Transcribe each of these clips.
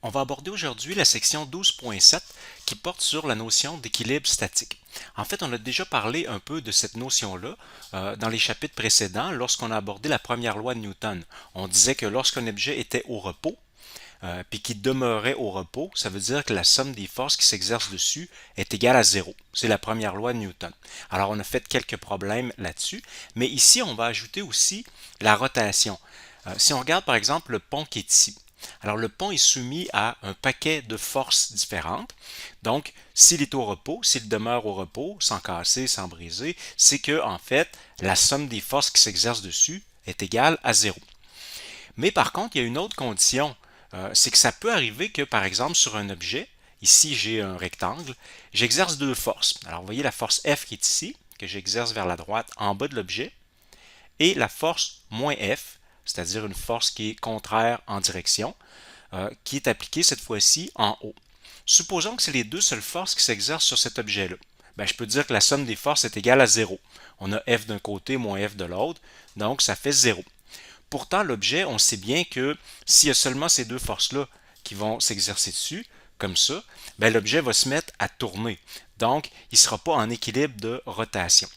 On va aborder aujourd'hui la section 12.7 qui porte sur la notion d'équilibre statique. En fait, on a déjà parlé un peu de cette notion-là dans les chapitres précédents lorsqu'on a abordé la première loi de Newton. On disait que lorsqu'un objet était au repos, puis qui demeurait au repos, ça veut dire que la somme des forces qui s'exercent dessus est égale à zéro. C'est la première loi de Newton. Alors, on a fait quelques problèmes là-dessus, mais ici, on va ajouter aussi la rotation. Si on regarde par exemple le pont qui est ici, alors le pont est soumis à un paquet de forces différentes. Donc, s'il est au repos, s'il demeure au repos, sans casser, sans briser, c'est que en fait, la somme des forces qui s'exercent dessus est égale à zéro. Mais par contre, il y a une autre condition, c'est que ça peut arriver que, par exemple, sur un objet, ici j'ai un rectangle, j'exerce deux forces. Alors, vous voyez la force F qui est ici, que j'exerce vers la droite en bas de l'objet, et la force moins F, c'est-à-dire une force qui est contraire en direction, qui est appliquée cette fois-ci en haut. Supposons que c'est les deux seules forces qui s'exercent sur cet objet-là. Ben, je peux dire que la somme des forces est égale à zéro. On a F d'un côté moins F de l'autre, donc ça fait zéro. Pourtant, l'objet, on sait bien que s'il y a seulement ces deux forces-là qui vont s'exercer dessus, comme ça, ben, l'objet va se mettre à tourner. Donc, il ne sera pas en équilibre de rotation.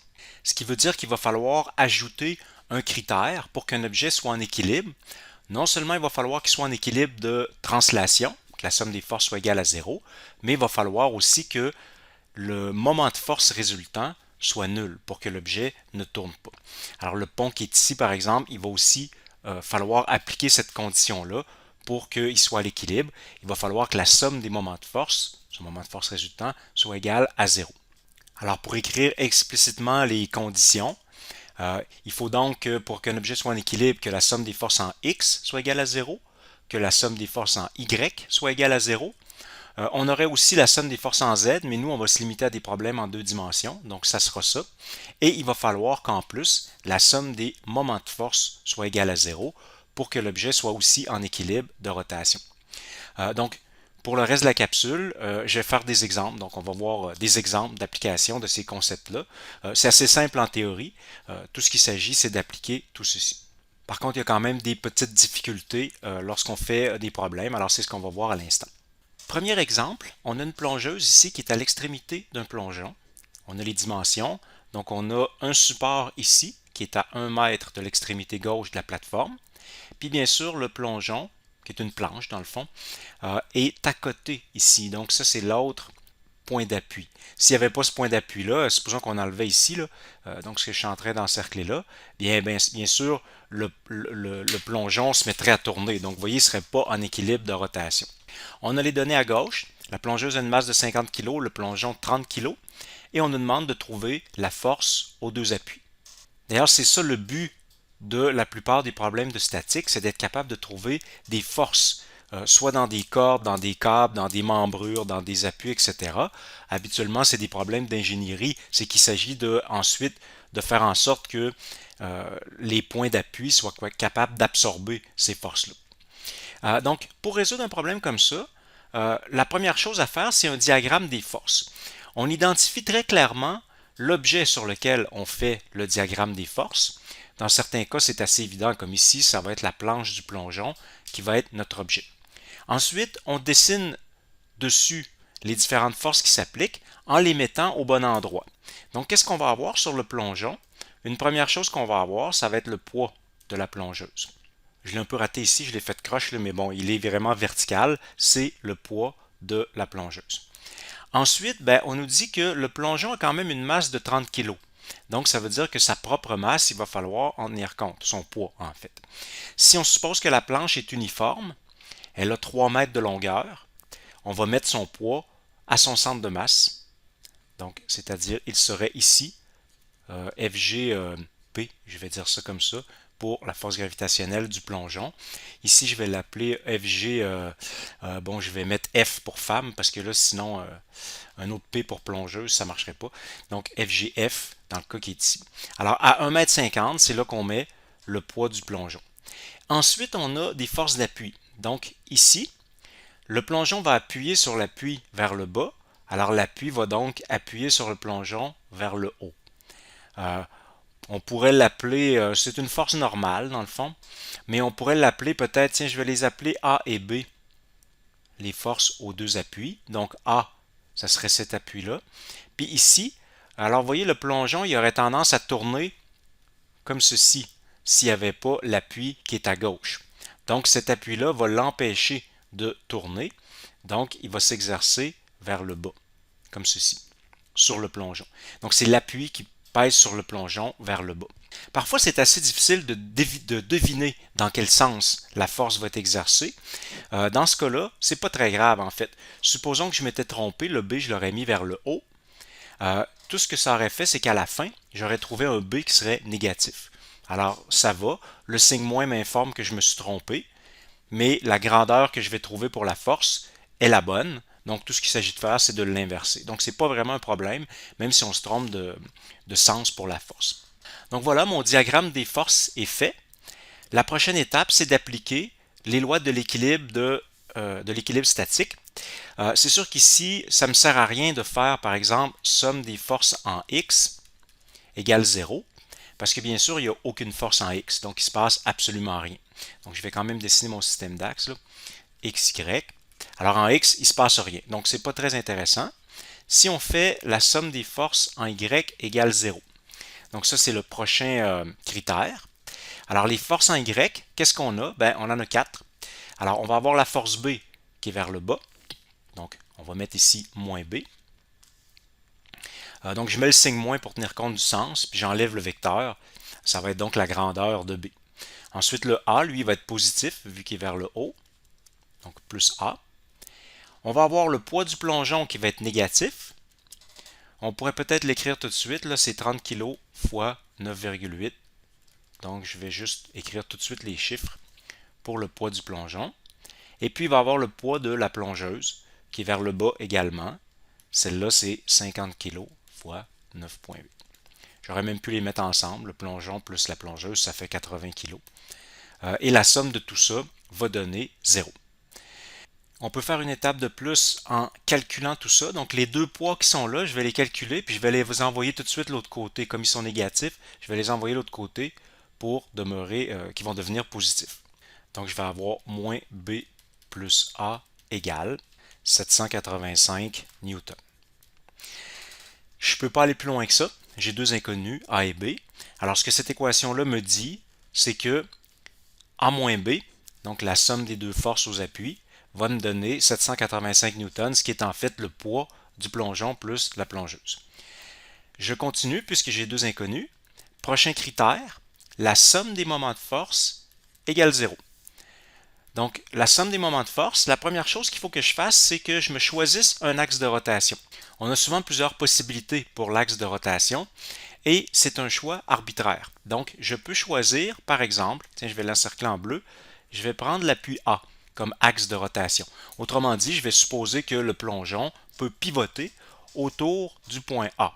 Ce qui veut dire qu'il va falloir ajouter un critère pour qu'un objet soit en équilibre. Non seulement il va falloir qu'il soit en équilibre de translation, que la somme des forces soit égale à zéro, mais il va falloir aussi que le moment de force résultant soit nul pour que l'objet ne tourne pas. Alors le pont qui est ici, par exemple, il va aussi falloir appliquer cette condition-là pour qu'il soit à l'équilibre. Il va falloir que la somme des moments de force, ce moment de force résultant, soit égale à zéro. Alors pour écrire explicitement les conditions, il faut donc que pour qu'un objet soit en équilibre, que la somme des forces en x soit égale à zéro, que la somme des forces en y soit égale à zéro. On aurait aussi la somme des forces en z, mais nous, on va se limiter à des problèmes en deux dimensions, donc ça sera ça. Et il va falloir qu'en plus, la somme des moments de force soit égale à zéro pour que l'objet soit aussi en équilibre de rotation. Donc, pour le reste de la capsule, je vais faire des exemples. Donc, on va voir des exemples d'application de ces concepts-là. C'est assez simple en théorie. Tout ce qu'il s'agit, c'est d'appliquer tout ceci. Par contre, il y a quand même des petites difficultés lorsqu'on fait des problèmes. Alors, c'est ce qu'on va voir à l'instant. Premier exemple, on a une plongeuse ici qui est à l'extrémité d'un plongeon. On a les dimensions. Donc, on a un support ici qui est à 1 mètre de l'extrémité gauche de la plateforme. Puis, bien sûr, le plongeon, qui est une planche dans le fond, est à côté ici. Donc, ça, c'est l'autre point d'appui. S'il n'y avait pas ce point d'appui-là, supposons qu'on enlevait ici, là, donc ce que je suis en train d'encercler là, bien sûr, le plongeon se mettrait à tourner. Donc, vous voyez, il ne serait pas en équilibre de rotation. On a les données à gauche. La plongeuse a une masse de 50 kg, le plongeon de 30 kg, et on nous demande de trouver la force aux deux appuis. D'ailleurs, c'est ça le but de la plupart des problèmes de statique, c'est d'être capable de trouver des forces, soit dans des cordes, dans des câbles, dans des membrures, dans des appuis, etc. Habituellement, c'est des problèmes d'ingénierie, c'est qu'il s'agit ensuite de faire en sorte que les points d'appui soient capables d'absorber ces forces-là. Donc, pour résoudre un problème comme ça, la première chose à faire, c'est un diagramme des forces. On identifie très clairement l'objet sur lequel on fait le diagramme des forces. Dans certains cas, c'est assez évident, comme ici, ça va être la planche du plongeon qui va être notre objet. Ensuite, on dessine dessus les différentes forces qui s'appliquent en les mettant au bon endroit. Donc, qu'est-ce qu'on va avoir sur le plongeon? Une première chose qu'on va avoir, ça va être le poids de la plongeuse. Je l'ai un peu raté ici, je l'ai fait croche, mais bon, il est vraiment vertical. C'est le poids de la plongeuse. Ensuite, on nous dit que le plongeon a quand même une masse de 30 kg. Donc, ça veut dire que sa propre masse, il va falloir en tenir compte, son poids en fait. Si on suppose que la planche est uniforme, elle a 3 mètres de longueur, on va mettre son poids à son centre de masse. Donc, c'est-à-dire, il serait ici, FGP, je vais dire ça comme ça, pour la force gravitationnelle du plongeon. Ici, je vais l'appeler FG, bon, je vais mettre F pour femme, parce que là, sinon, un autre P pour plongeuse, ça ne marcherait pas. Donc, FGF, dans le cas qui est ici. Alors, à 1,50 m, c'est là qu'on met le poids du plongeon. Ensuite, on a des forces d'appui. Donc, ici, le plongeon va appuyer sur l'appui vers le bas. Alors, l'appui va donc appuyer sur le plongeon vers le haut. On pourrait l'appeler, c'est une force normale dans le fond, mais on pourrait l'appeler peut-être, tiens, je vais les appeler A et B. les forces aux deux appuis. Donc A, ça serait cet appui-là. Puis ici, alors vous voyez, le plongeon, il aurait tendance à tourner comme ceci, s'il n'y avait pas l'appui qui est à gauche. Donc cet appui-là va l'empêcher de tourner. Donc il va s'exercer vers le bas, comme ceci, sur le plongeon. Donc c'est l'appui qui pèse sur le plongeon vers le bas. Parfois, c'est assez difficile de deviner dans quel sens la force va être exercée. Dans ce cas-là, c'est pas très grave en fait. Supposons que je m'étais trompé, le B, je l'aurais mis vers le haut. Tout ce que ça aurait fait, c'est qu'à la fin, j'aurais trouvé un B qui serait négatif. Alors, ça va. Le signe moins m'informe que je me suis trompé, mais la grandeur que je vais trouver pour la force est la bonne. Donc, tout ce qu'il s'agit de faire, c'est de l'inverser. Donc, ce n'est pas vraiment un problème, même si on se trompe de sens pour la force. Donc voilà, mon diagramme des forces est fait. La prochaine étape, c'est d'appliquer les lois de l'équilibre statique. C'est sûr qu'ici, ça ne me sert à rien de faire, par exemple, somme des forces en X égale 0, parce que bien sûr, il n'y a aucune force en X, donc il ne se passe absolument rien. Donc je vais quand même dessiner mon système d'axes, X, Y. Alors en X, il ne se passe rien, donc ce n'est pas très intéressant. Si on fait la somme des forces en Y égale 0, donc ça c'est le prochain critère. Alors les forces en Y, qu'est-ce qu'on a? Ben, on en a 4. Alors on va avoir la force B qui est vers le bas. Donc on va mettre ici moins B. Donc je mets le signe moins pour tenir compte du sens, puis j'enlève le vecteur. Ça va être donc la grandeur de B. Ensuite le A, lui, va être positif vu qu'il est vers le haut. Donc plus A. On va avoir le poids du plongeon qui va être négatif. On pourrait peut-être l'écrire tout de suite, là, c'est 30 kg fois 9,8. Donc je vais juste écrire tout de suite les chiffres pour le poids du plongeon. Et puis il va avoir le poids de la plongeuse qui est vers le bas également. Celle-là, c'est 50 kg fois 9,8. J'aurais même pu les mettre ensemble, le plongeon plus la plongeuse, ça fait 80 kg. Et la somme de tout ça va donner 0. On peut faire une étape de plus en calculant tout ça. Donc les deux poids qui sont là, je vais les calculer, puis je vais les envoyer tout de suite de l'autre côté. Comme ils sont négatifs, je vais les envoyer de l'autre côté pour demeurer, qui vont devenir positifs. Donc je vais avoir moins B plus A égale 785 newtons. Je ne peux pas aller plus loin que ça. J'ai deux inconnus, A et B. Alors ce que cette équation-là me dit, c'est que A moins B, donc la somme des deux forces aux appuis, va me donner 785 newtons, ce qui est en fait le poids du plongeon plus la plongeuse. Je continue puisque j'ai deux inconnus. Prochain critère, la somme des moments de force égale 0. Donc, la somme des moments de force, la première chose qu'il faut que je fasse, c'est que je me choisisse un axe de rotation. On a souvent plusieurs possibilités pour l'axe de rotation et c'est un choix arbitraire. Donc, je peux choisir, par exemple, tiens, je vais l'encercler en bleu, je vais prendre l'appui A comme axe de rotation. Autrement dit, je vais supposer que le plongeon peut pivoter autour du point A.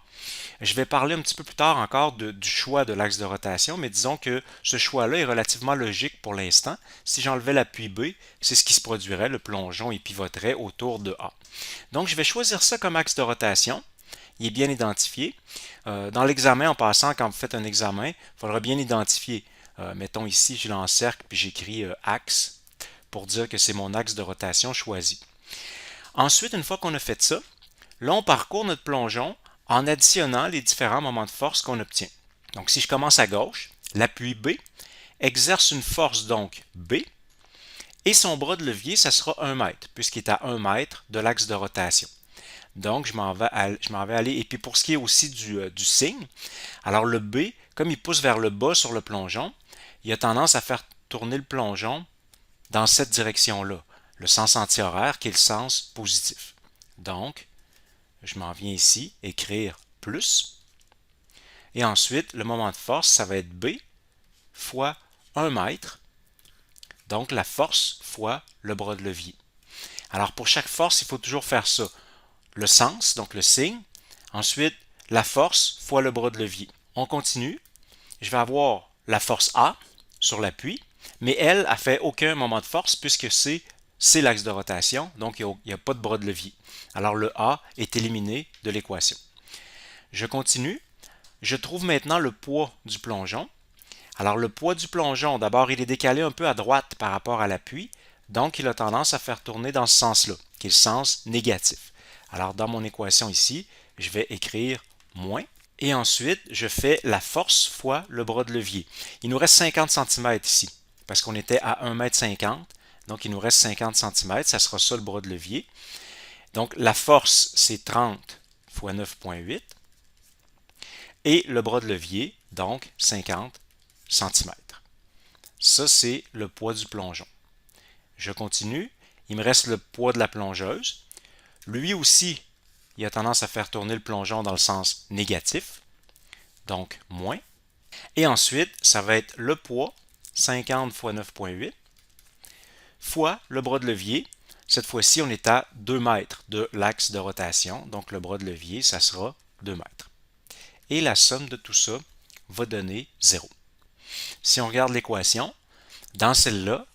Je vais parler un petit peu plus tard encore du choix de l'axe de rotation, mais disons que ce choix-là est relativement logique pour l'instant. Si j'enlevais l'appui B, c'est ce qui se produirait, le plongeon il pivoterait autour de A. Donc je vais choisir ça comme axe de rotation. Il est bien identifié. Dans l'examen, en passant, quand vous faites un examen, il faudra bien identifier. Mettons ici, je l'encercle puis j'écris axe pour dire que c'est mon axe de rotation choisi. Ensuite, une fois qu'on a fait ça, là on parcourt notre plongeon en additionnant les différents moments de force qu'on obtient. Donc si je commence à gauche, l'appui B exerce une force donc B et son bras de levier, ça sera 1 mètre puisqu'il est à 1 mètre de l'axe de rotation. Donc je m'en vais aller, et puis pour ce qui est aussi du signe, alors le B, comme il pousse vers le bas sur le plongeon, il a tendance à faire tourner le plongeon dans cette direction-là, le sens antihoraire qui est le sens positif. Donc, je m'en viens ici, écrire plus. Et ensuite, le moment de force, ça va être B fois 1 mètre. Donc, la force fois le bras de levier. Alors, pour chaque force, il faut toujours faire ça. Le sens, donc le signe. Ensuite, la force fois le bras de levier. On continue. Je vais avoir la force A sur l'appui, mais elle a fait aucun moment de force puisque c'est l'axe de rotation, donc il n'y a pas de bras de levier. Alors le A est éliminé de l'équation. Je continue. Je trouve maintenant le poids du plongeon. Alors le poids du plongeon, d'abord il est décalé un peu à droite par rapport à l'appui, Donc, il a tendance à faire tourner dans ce sens-là, qui est le sens négatif. Alors, dans mon équation ici, je vais écrire moins. Et ensuite, je fais la force fois le bras de levier. Il nous reste 50 cm ici, parce qu'on était à 1,50 m. Donc, il nous reste 50 cm. Ça sera ça le bras de levier. Donc, la force, c'est 30 fois 9,8. Et le bras de levier, donc 50 cm. Ça, c'est le poids du plongeon. Je continue. Il me reste le poids de la plongeuse. Lui aussi, il a tendance à faire tourner le plongeon dans le sens négatif, donc moins. Et ensuite, ça va être le poids, 50 fois 9,8, fois le bras de levier. Cette fois-ci, on est à 2 mètres de l'axe de rotation, donc le bras de levier, ça sera 2 mètres. Et la somme de tout ça va donner 0. Si on regarde l'équation, dans celle-là,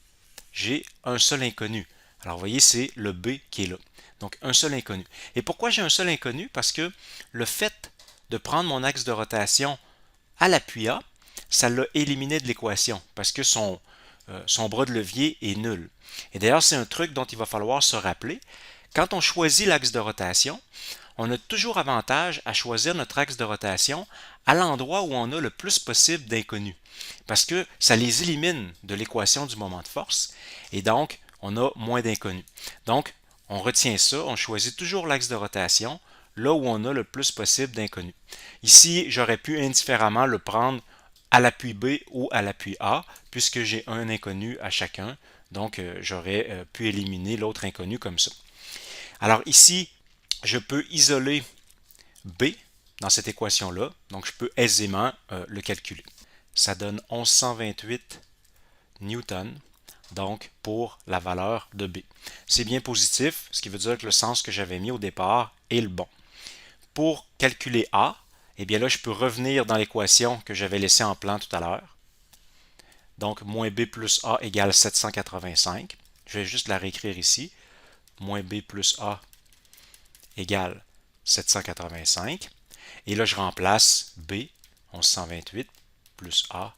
j'ai un seul inconnu. Alors, vous voyez, c'est le B qui est là. Donc, un seul inconnu. Et pourquoi j'ai un seul inconnu? Parce que le fait de prendre mon axe de rotation à l'appui A, ça l'a éliminé de l'équation parce que son bras de levier est nul. Et d'ailleurs, c'est un truc dont il va falloir se rappeler. Quand on choisit l'axe de rotation, on a toujours avantage à choisir notre axe de rotation à l'endroit où on a le plus possible d'inconnus. Parce que ça les élimine de l'équation du moment de force et donc on a moins d'inconnus. Donc, on retient ça, on choisit toujours l'axe de rotation là où on a le plus possible d'inconnus. Ici, j'aurais pu indifféremment le prendre à l'appui B ou à l'appui A, puisque j'ai un inconnu à chacun. Donc, j'aurais pu éliminer l'autre inconnu comme ça. Alors ici, je peux isoler B dans cette équation-là, donc je peux aisément le calculer. Ça donne 1128 newtons, donc pour la valeur de B. C'est bien positif, ce qui veut dire que le sens que j'avais mis au départ est le bon. Pour calculer A, eh bien là, je peux revenir dans l'équation que j'avais laissée en plan tout à l'heure. Donc, moins B plus A égale 785. Je vais juste la réécrire ici. Moins B plus A égale 785. Et là, je remplace B, 1128, plus A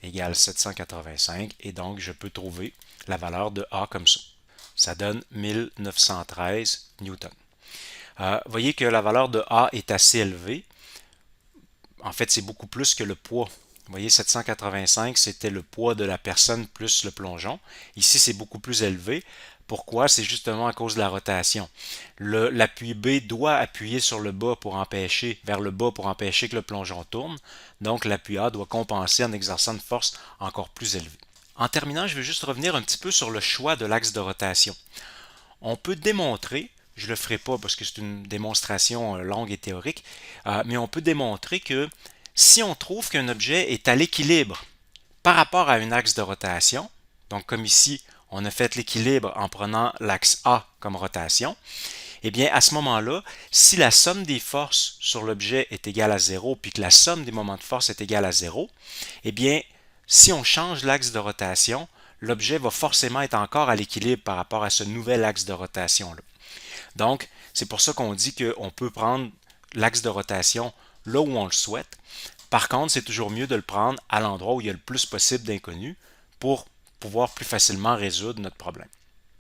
égale 785. Et donc, je peux trouver la valeur de A comme ça. Ça donne 1913 newtons. Voyez que la valeur de A est assez élevée. En fait, c'est beaucoup plus que le poids. Vous voyez, 785, c'était le poids de la personne plus le plongeon. Ici, c'est beaucoup plus élevé. Pourquoi? C'est justement à cause de la rotation. L'appui B doit appuyer sur le bas pour empêcher, vers le bas pour empêcher que le plongeon tourne. Donc, l'appui A doit compenser en exerçant une force encore plus élevée. En terminant, je vais juste revenir un petit peu sur le choix de l'axe de rotation. On peut démontrer, je ne le ferai pas parce que c'est une démonstration longue et théorique, mais on peut démontrer que si on trouve qu'un objet est à l'équilibre par rapport à un axe de rotation, donc comme ici, on a fait l'équilibre en prenant l'axe A comme rotation, eh bien à ce moment-là, si la somme des forces sur l'objet est égale à 0 puis que la somme des moments de force est égale à 0, eh bien si on change l'axe de rotation, l'objet va forcément être encore à l'équilibre par rapport à ce nouvel axe de rotation-là. Donc, c'est pour ça qu'on dit qu'on peut prendre l'axe de rotation là où on le souhaite. Par contre, c'est toujours mieux de le prendre à l'endroit où il y a le plus possible d'inconnus pour pouvoir plus facilement résoudre notre problème.